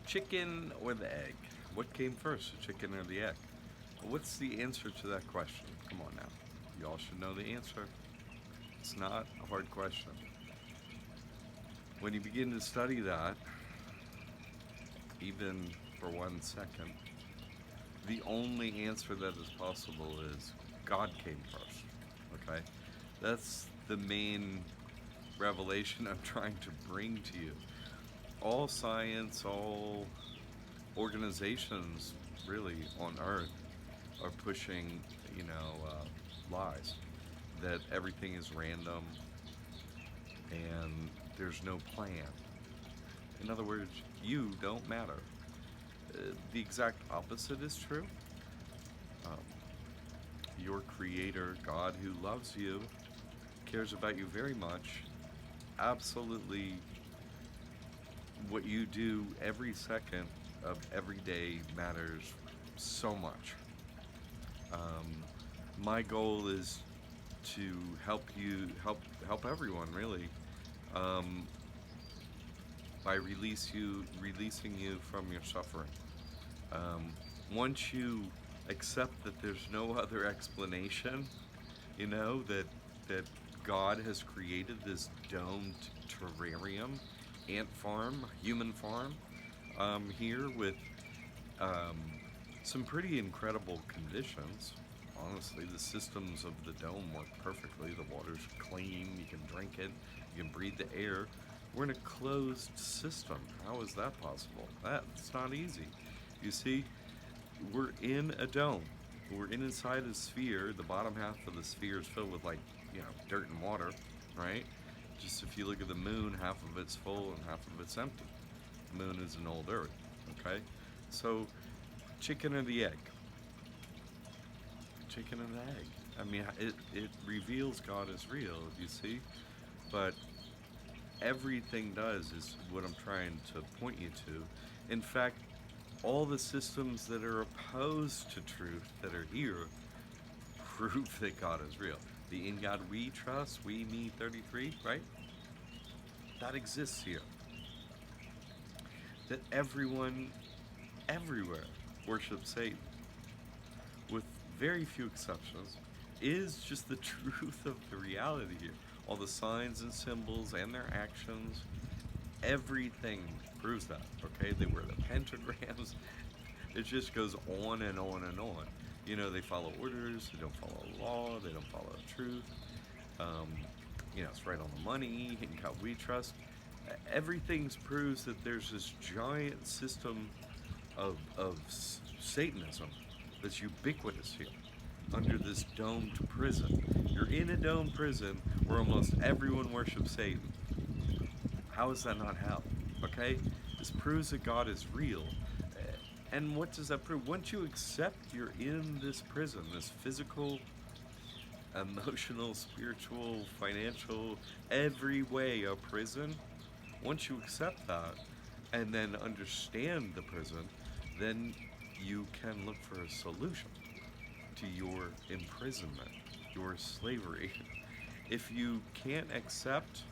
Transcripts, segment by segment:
Chicken or the egg? What came first, the chicken or the egg? What's the answer to that question? Come on now. You all should know the answer. It's not a hard question. When you begin to study that, even for 1 second, the only answer that is possible is God came first. Okay? That's the main revelation I'm trying to bring to you. All science, all organizations really on earth are pushing, lies that everything is random and there's no plan. In other words, you don't matter. The exact opposite is true. Um, your creator, God, who loves you, cares about you very much. Absolutely, what you do every second of every day matters so much. Um, my goal is to help everyone really, um, by releasing you from your suffering. Um, Once you accept that there's no other explanation, that God has created this domed terrarium, ant farm, human farm, here with um, some pretty incredible conditions. Honestly, the systems of the dome work perfectly. The water's clean, you can drink it, you can breathe the air. We're in a closed system. How is that possible? That's not easy. You see, we're in a dome. We're inside a sphere. The bottom half of the sphere is filled with dirt and water, right? Just if you look at the moon, half of it's full and half of it's empty. The moon is an old Earth, okay? So, chicken or the egg? Chicken and the egg. I mean, it reveals God is real, you see? But everything does is what I'm trying to point you to. In fact, all the systems that are opposed to truth that are here prove that God is real. The in God we trust, we, me 33, right? That exists here. That everyone, everywhere, worships Satan, with very few exceptions, is just the truth of the reality here. All the signs and symbols and their actions, everything proves that, okay? They wear the pentagrams. It just goes on and on and on. They follow orders, they don't follow law, they don't follow truth. Um, it's right on the money, in God we trust. Everything proves that there's this giant system of Satanism that's ubiquitous here under this domed prison. You're in a domed prison where almost everyone worships Satan. How is that not hell? Okay? This proves that God is real. And what does that prove? Once you accept you're in this prison, this physical, emotional, spiritual, financial, every way a prison, once you accept that and then understand the prison, then you can look for a solution to your imprisonment, your slavery. If you can't accept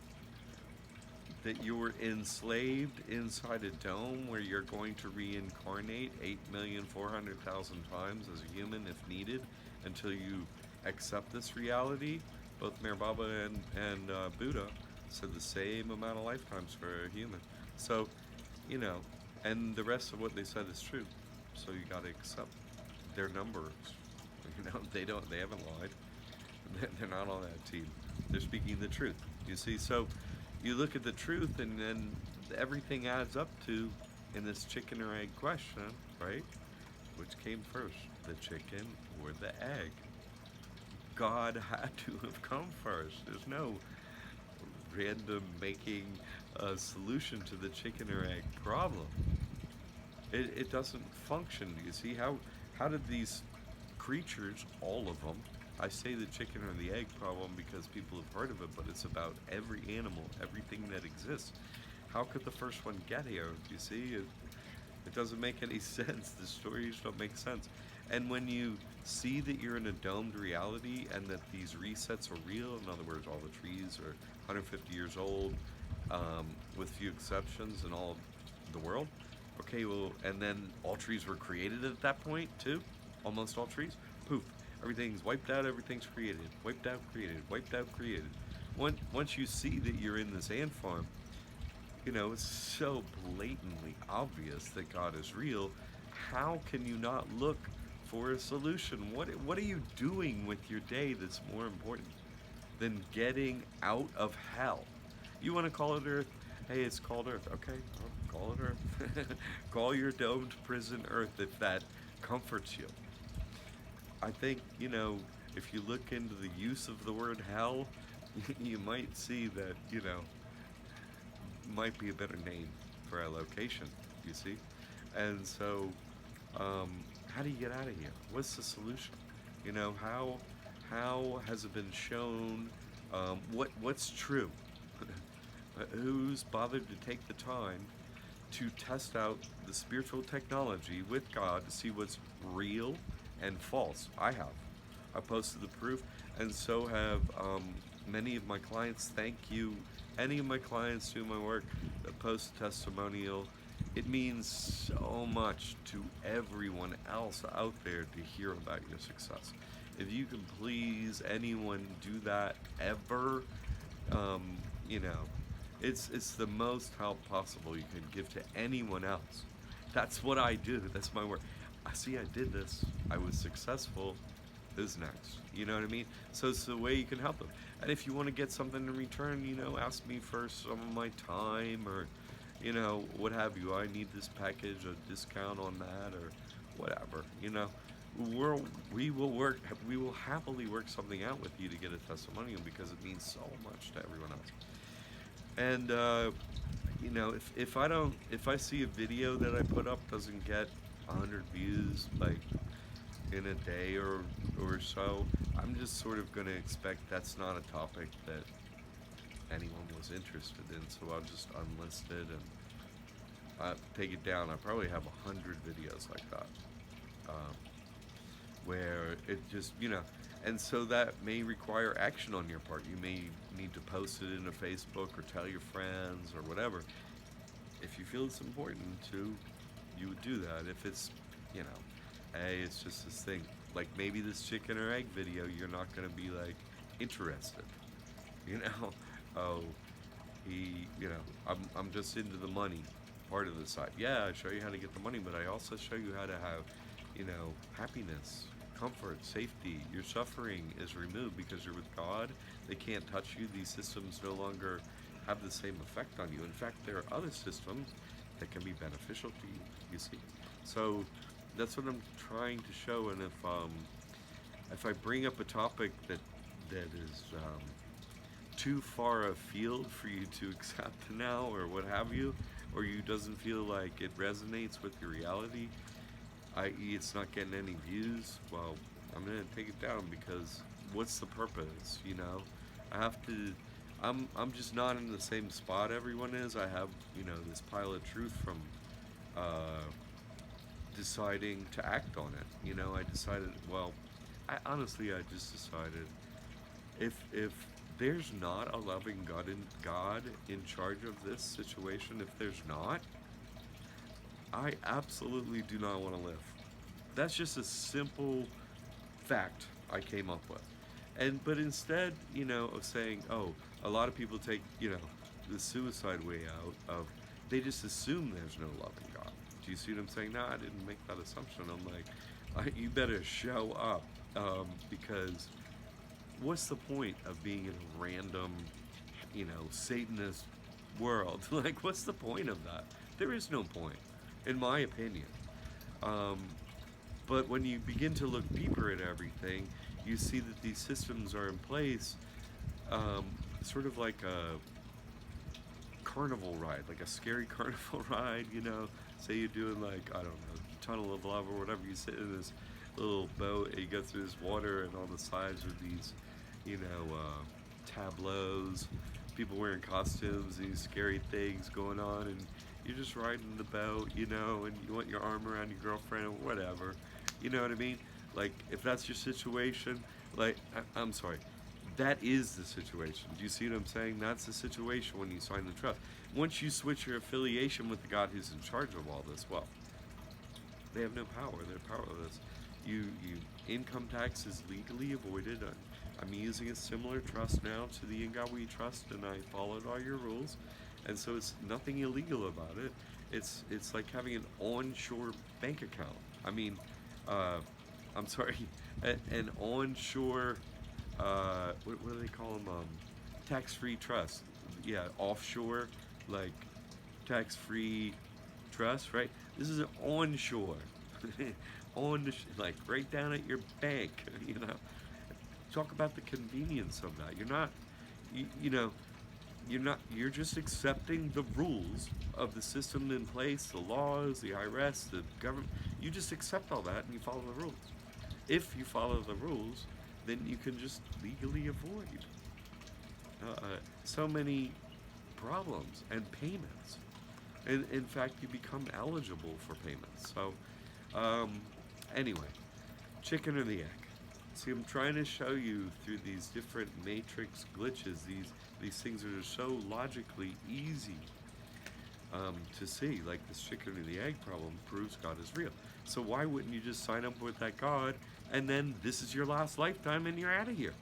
that you're enslaved inside a dome where you're going to reincarnate 8,400,000 times as a human if needed until you accept this reality, both Meher Baba and Buddha said the same amount of lifetimes for a human. So, and the rest of what they said is true. So you got to accept their numbers. They haven't lied. They're not on that team. They're speaking the truth. You see, so you look at the truth, and then everything adds up to, in this chicken or egg question, right? Which came first, the chicken or the egg? God had to have come first. There's no random making a solution to the chicken or egg problem. It doesn't function. You see, how did these creatures, all of them, I say the chicken or the egg problem because people have heard of it, but it's about every animal, everything that exists. How could the first one get here? You see, it doesn't make any sense. The stories don't make sense. And when you see that you're in a domed reality and that these resets are real, in other words, all the trees are 150 years old, with few exceptions in all of the world, Okay, well, and then all trees were created at that point too. Almost all trees. Poof. Everything's wiped out. Everything's created. Wiped out. Created. Wiped out. Created. Once you see that you're in this ant farm, it's so blatantly obvious that God is real. How can you not look for a solution? What are you doing with your day that's more important than getting out of hell? You want to call it Earth? Hey, it's called Earth. Okay, I'll call it Earth. Call your domed prison Earth if that comforts you. I think, if you look into the use of the word hell, you might see that, might be a better name for a location, you see? And so, how do you get out of here? What's the solution? How has it been shown? What's true? Who's bothered to take the time to test out the spiritual technology with God to see what's real and false? I have. I posted the proof, and so have many of my clients. Thank you. Any of my clients do my work that post a testimonial. It means so much to everyone else out there to hear about your success. If you can please anyone do that ever, um, you know, it's the most help possible you can give to anyone else. That's what I do. That's my work. I see. I did this. I was successful. Who's next? You know what I mean? So it's the way you can help them. And if you want to get something in return, ask me for some of my time or, what have you. I need this package, a discount on that, or whatever. We will work. We will happily work something out with you to get a testimonial because it means so much to everyone else. And if I see a video that I put up doesn't get 100 views, like in a day or so, I'm just sort of going to expect that's not a topic that anyone was interested in, so I'll just unlist it and take it down. I probably have 100 videos like that, where it just, and so that may require action on your part. You may need to post it in a Facebook or tell your friends or whatever. If you feel it's important to, you would do that. If it's, hey, it's just this thing. Like maybe this chicken or egg video, you're not going to be like interested. Oh, I'm just into the money part of the site. Yeah, I show you how to get the money, but I also show you how to have, happiness, comfort, safety. Your suffering is removed because you're with God. They can't touch you. These systems no longer have the same effect on you. In fact, there are other systems that can be beneficial to you, you see. So that's what I'm trying to show. And if I bring up a topic that is too far afield for you to accept now or what have you, or you doesn't feel like it resonates with your reality, i.e. it's not getting any views, well, I'm going to take it down because what's the purpose, I have to, I'm just not in the same spot everyone is. I have, this pile of truth from deciding to act on it. I decided, well, I just decided if there's not a loving God in charge of this situation, if there's not, I absolutely do not want to live. That's just a simple fact I came up with. But instead, of saying, oh, a lot of people take, the suicide way out of, they just assume there's no loving God. Do you see what I'm saying? No, I didn't make that assumption. I'm like, you better show up, because what's the point of being in a random, Satanist world? Like, what's the point of that? There is no point, in my opinion. But when you begin to look deeper at everything, you see that these systems are in place, sort of like a carnival ride, like a scary carnival ride, Say you're doing like, I don't know, Tunnel of Love or whatever, you sit in this little boat and you go through this water and on the sides are these, tableaus, people wearing costumes, these scary things going on, and you're just riding the boat, and you want your arm around your girlfriend or whatever, you know what I mean? Like, if that's your situation, like, I'm sorry, That is the situation. Do you see what I'm saying? That's the situation when you sign the trust. Once you switch your affiliation with the God who's in charge of all this, well, they have no power. They're powerless. You income tax is legally avoided. I'm using a similar trust now to the In God We Trust, and I followed all your rules, and so it's nothing illegal about it. It's like having an onshore bank account. I mean, uh, I'm sorry, an onshore what do they call them? Tax-free trust. Yeah, offshore, like tax-free trust, right? This is an onshore, like right down at your bank. You know, talk about the convenience of that. You're not, you know, you're not. You're just accepting the rules of the system in place, the laws, the IRS, the government. You just accept all that and you follow the rules. If you follow the rules, then you can just legally avoid so many problems and payments. And in fact, you become eligible for payments. So, um, anyway, chicken or the egg? See, I'm trying to show you through these different matrix glitches, these things that are so logically easy to see, like this chicken or the egg problem proves God is real. So why wouldn't you just sign up with that God, and then this is your last lifetime and you're out of here?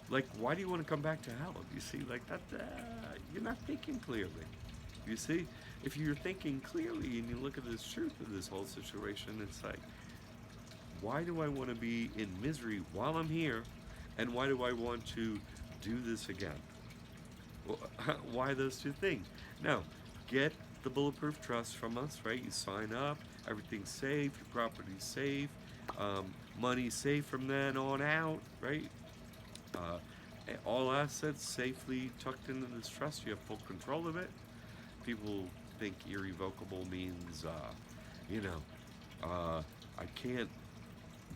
Like, why do you want to come back to hell? You see, like that, you're not thinking clearly. You see, if you're thinking clearly and you look at this truth of this whole situation, it's like, why do I want to be in misery while I'm here, and why do I want to do this again? Well, why those two things? Now, get the bulletproof trust from us, right? You sign up, everything's safe, your property's safe, money's safe from then on out, right? Uh, all assets safely tucked into this trust. You have full control of it. People think irrevocable means, you know, I can't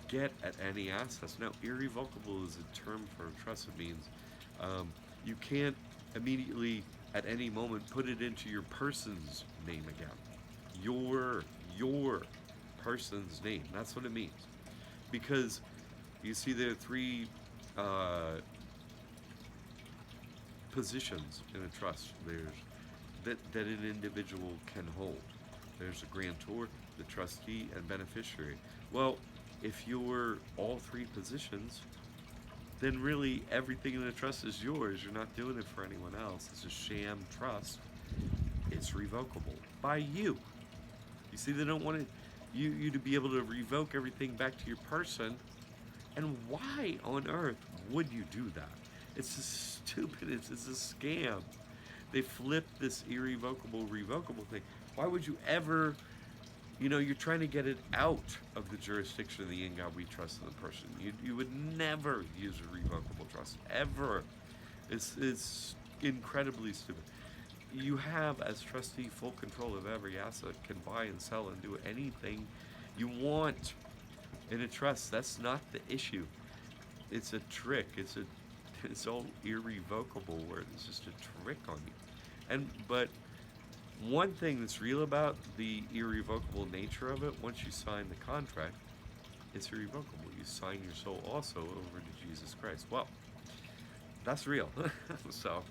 get at any assets. No, irrevocable is a term for a trust. It means you can't immediately at any moment put it into your person's name again. Your person's name. That's what it means. Because you see there are three positions in a trust. There's that an individual can hold. There's a grantor, the trustee, and beneficiary. Well, if you're all three positions, then really everything in the trust is yours. You're not doing it for anyone else. It's a sham trust. It's revocable by you. You see, they don't want you to be able to revoke everything back to your person. And why on earth would you do that? It's just stupid. It's a scam. They flip this irrevocable, revocable thing. Why would you ever, you're trying to get it out of the jurisdiction of the In God We Trust in the person. You would never use a revocable trust, ever. It's incredibly stupid. You have, as trustee, full control of every asset, can buy and sell and do anything you want in a trust. That's not the issue. It's a trick. It's all irrevocable word. It's just a trick on you. But one thing that's real about the irrevocable nature of it, once you sign the contract, it's irrevocable. You sign your soul also over to Jesus Christ. Well, that's real. So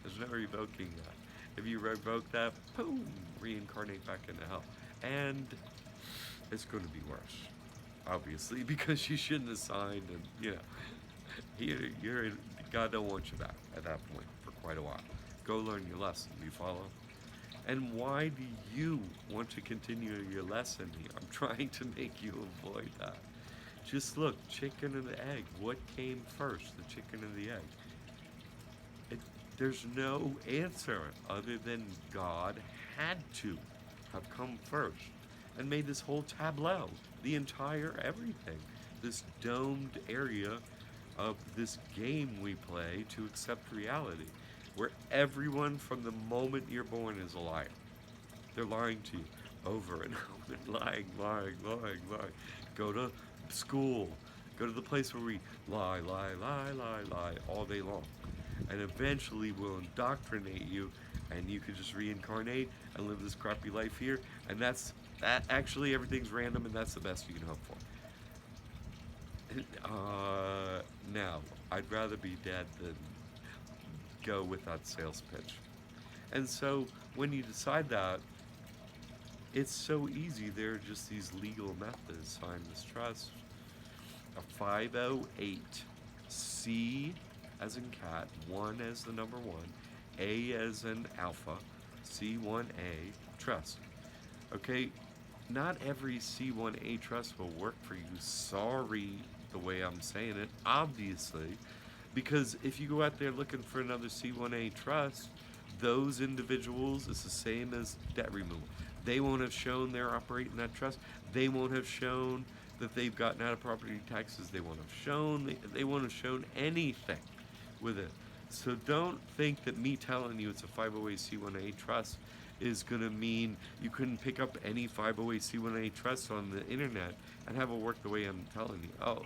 there's no revoking that. If you revoke that, boom, reincarnate back into hell. And it's going to be worse, obviously, because you shouldn't have signed, and God don't want you back at that point for quite a while. Go learn your lesson. Do you follow? And why do you want to continue your lesson here? I'm trying to make you avoid that. Just look, chicken and the egg. What came first, the chicken and the egg? There's no answer other than God had to have come first and made this whole tableau, the entire everything, this domed area of this game we play to accept reality, where everyone from the moment you're born is a liar. They're lying to you over and over, lying. Go to school, go to the place where we lie all day long. And eventually we'll indoctrinate you, and you can just reincarnate and live this crappy life here. And that actually everything's random, and that's the best you can hope for. Now, I'd rather be dead than go with that sales pitch. And so when you decide that, it's so easy. There are just these legal methods. Sign this trust, a 508, C as in cat, 1 as the number 1, A as in alpha, C1A trust. Okay, not every C1A trust will work for you. Sorry, the way I'm saying it, obviously. Because if you go out there looking for another C1A trust, those individuals, it's the same as debt removal. They won't have shown they're operating that trust. They won't have shown that they've gotten out of property taxes. They won't have shown, they won't have shown anything with it. So don't think that me telling you it's a 508c1A trust is going to mean you couldn't pick up any 508c1A trust on the internet and have it work the way I'm telling you. Oh,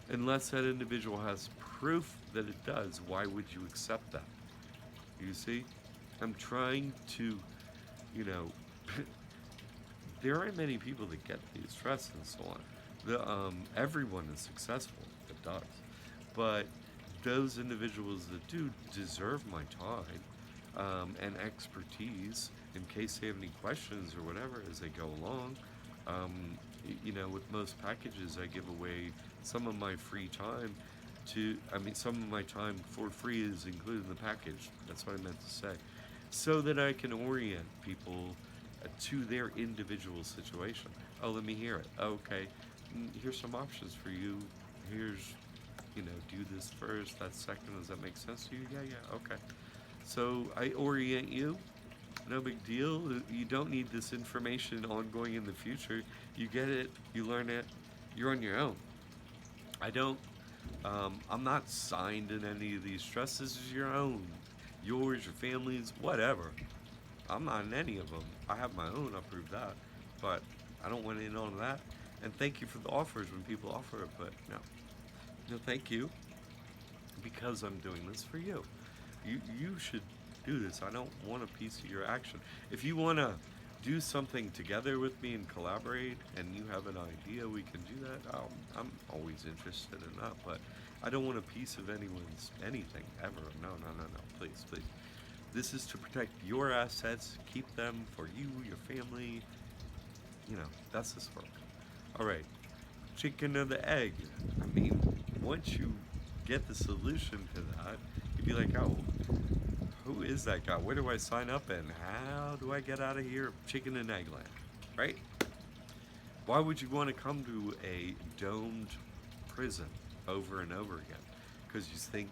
unless that individual has proof that it does, why would you accept that? You see? I'm trying to, you know, there aren't many people that get these trusts and so on. Everyone is successful that does. But those individuals that do deserve my time and expertise in case they have any questions or whatever as they go along. You know, with most packages, I give away some of my free time some of my time for free is included in the package. That's what I meant to say. So that I can orient people to their individual situation. Oh, let me hear it. Okay, here's some options for you. Here's, you know, do this first, that second. Does that make sense to you? Yeah, okay. So I orient you. No big deal. You don't need this information ongoing in the future. You get it, you learn it, you're on your own. I don't, I'm not signed in any of these trusts. This is your own. Yours, your family's, whatever. I'm not in any of them. I have my own, I'll prove that. But I don't want in on that. And thank you for the offers when people offer it, but no. No, thank you. Because I'm doing this for you. You should do this. I don't want a piece of your action. If you want to do something together with me and collaborate and you have an idea, we can do that. I'm always interested in that, but I don't want a piece of anyone's anything ever. No, please. This is to protect your assets, keep them for you, your family. You know, that's this work. All right, chicken or the egg. I mean, once you get the solution to that, you'd be like, oh, who is that guy? Where do I sign up and how do I get out of here? Chicken and egg land, right? Why would you want to come to a domed prison over and over again? Because you think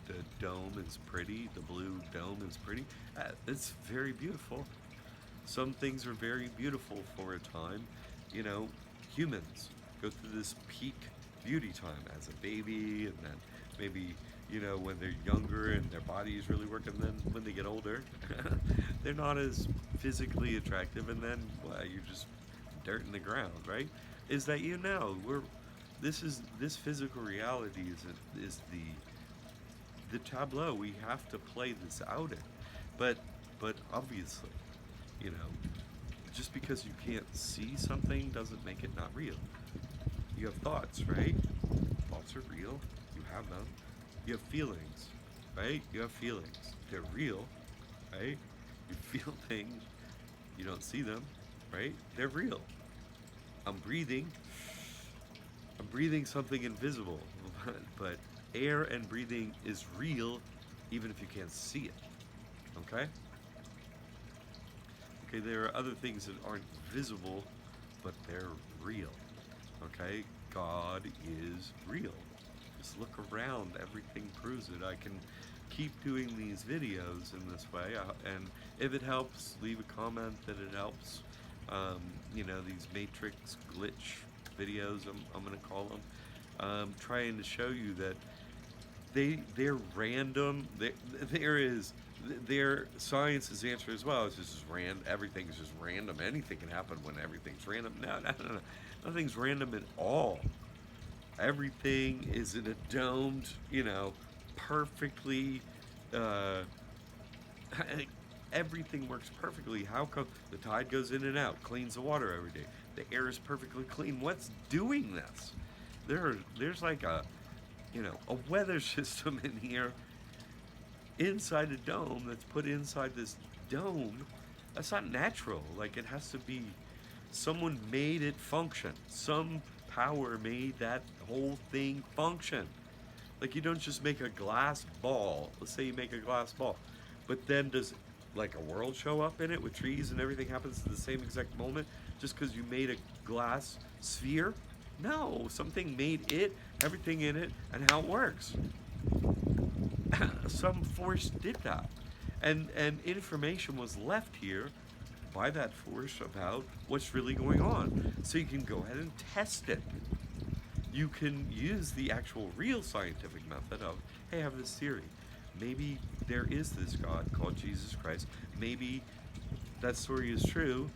the dome is pretty, the blue dome is pretty? It's very beautiful. Some things are very beautiful for a time. You know, humans go through this peak beauty time as a baby, and then maybe, you know, when they're younger and their body is really working, then when they get older, they're not as physically attractive, and then, well, you're just dirt in the ground, right? Is that, you know, this physical reality is the tableau we have to play this out in. But obviously, you know, just because you can't see something doesn't make it not real. You have thoughts, right? Thoughts are real. You have them. You have feelings, right? You have feelings. They're real, right? You feel things. You don't see them, right? They're real. I'm breathing. I'm breathing something invisible, but air and breathing is real even if you can't see it, okay? Okay, there are other things that aren't visible, but they're real, okay? God is real. Just look around, everything proves it. I can keep doing these videos in this way, and if it helps, leave a comment that it helps. You know, these matrix glitch videos, I'm going to call them, trying to show you that they're random. Their science's answer as well is just everything is just random. Anything can happen when everything's random. No. Nothing's random at all. Everything is in a domed, you know, perfectly, everything works perfectly. How come the tide goes in and out, cleans the water every day? The air is perfectly clean. What's doing this? There's like a weather system in here inside a dome that's put inside this dome. That's not natural. Like, it has to be, someone made it function. Some power made that whole thing function. Like, you don't just make a glass ball. Let's say you make a glass ball, but then does like a world show up in it with trees and everything happens at the same exact moment just because you made a glass sphere? No, something made it, everything in it, and how it works. Some force did that, and information was left here by that force about what's really going on, so you can go ahead and test it. You can use the actual real scientific method of, hey, I have this theory. Maybe there is this God called Jesus Christ. Maybe that story is true,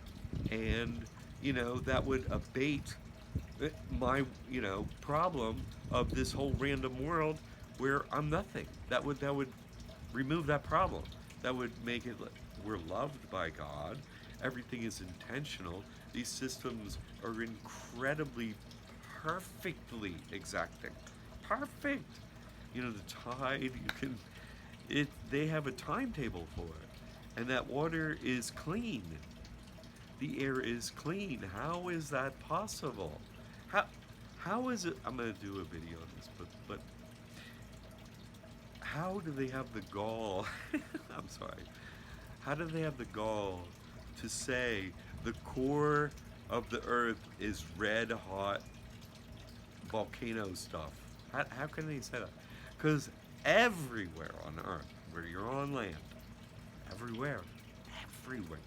and that would abate my problem of this whole random world where I'm nothing. That would remove that problem. That would make it like we're loved by God. Everything is intentional. These systems are incredibly perfectly exacting. Perfect. The tide, you can they have a timetable for it. And that water is clean. The air is clean. How is that possible? How how is it, I'm gonna do a video on this, but how do they have the gall I'm sorry. How do they have the gall to say the core of the earth is red hot volcano stuff? How can they say that? Because everywhere on earth, where you're on land, everywhere, everywhere,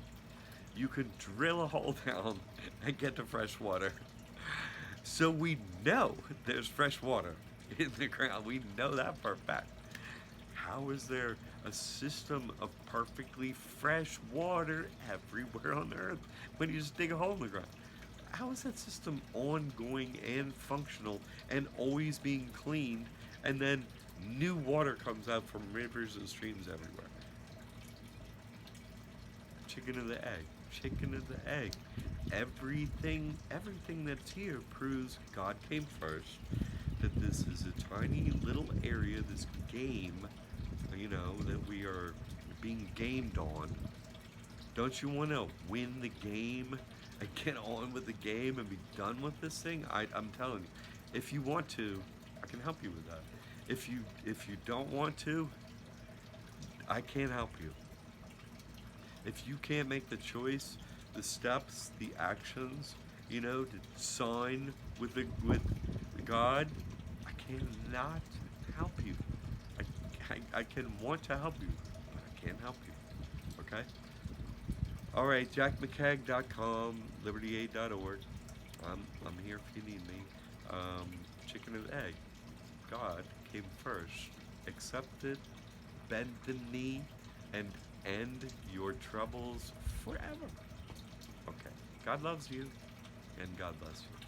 you can drill a hole down and get to fresh water. So we know there's fresh water in the ground. We know that for a fact. How is there a system of perfectly fresh water everywhere on earth when you just dig a hole in the ground? How is that system ongoing and functional and always being cleaned, and then new water comes out from rivers and streams everywhere? Chicken and the egg. Chicken and the egg. Everything that's here proves God came first. That this is a tiny little area, this game, that we are being gamed on. Don't you want to win the game and get on with the game and be done with this thing? I'm telling you, if you want to, I can help you with that. If you don't want to, I can't help you. If you can't make the choice, the steps, the actions, to sign with God, I cannot help you. I can want to help you, but I can't help you. Okay? All right, jackmccaig.com, libertyaid.org. I'm here if you need me. Chicken and egg. God came first. Accept it, bend the knee, and end your troubles forever. Okay. God loves you, and God bless you.